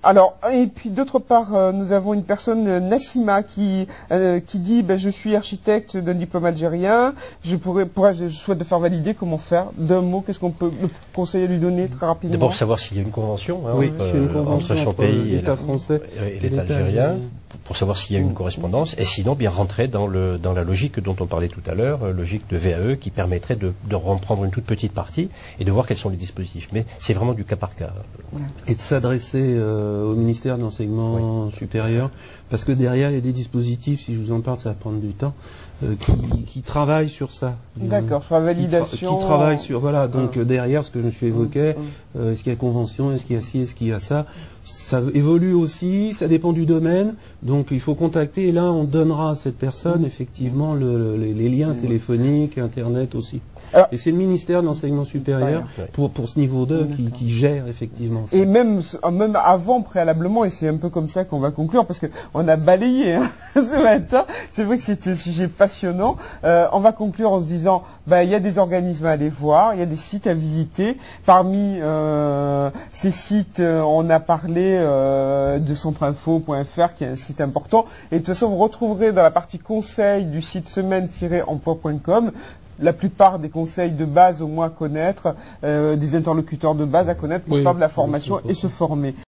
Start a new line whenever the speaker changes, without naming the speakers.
Alors, et puis d'autre part, nous avons une personne, Nassima, qui dit je suis architecte d'un diplôme algérien, je souhaite de faire valider, comment faire? D'un mot, qu'est-ce qu'on peut le conseiller à lui donner très rapidement?
D'abord savoir s'il y a une convention,
oui,
entre son pays
l'État français
et l'État algérien, pour savoir s'il y a une correspondance, et sinon bien rentrer dans la logique dont on parlait tout à l'heure, logique de VAE, qui permettrait de reprendre une toute petite partie et de voir quels sont les dispositifs. Mais c'est vraiment du cas par cas.
Et de s'adresser au ministère de l'enseignement supérieur, parce que derrière il y a des dispositifs, si je vous en parle ça va prendre du temps, qui travaillent sur ça.
D'accord, sur la validation.
Qui travaillent sur, voilà, donc derrière ce que je évoquais, est-ce qu'il y a convention, est-ce qu'il y a ci, est-ce qu'il y a ça, ça évolue aussi, ça dépend du domaine, donc il faut contacter, et là on donnera à cette personne effectivement les liens téléphoniques, internet aussi. Alors, et c'est le ministère de l'enseignement supérieur pour ce niveau 2 qui gère effectivement ça.
Et même avant, préalablement, et c'est un peu comme ça qu'on va conclure, parce que on a balayé ce matin, c'est vrai que c'est un sujet passionnant, on va conclure en se disant, il y a des organismes à aller voir, il y a des sites à visiter, parmi ces sites, on a parlé de centreinfo.fr, qui est un site important, et de toute façon vous retrouverez dans la partie conseil du site semaine-emploi.com la plupart des conseils de base au moins à connaître, des interlocuteurs de base à connaître pour faire de la formation et se former.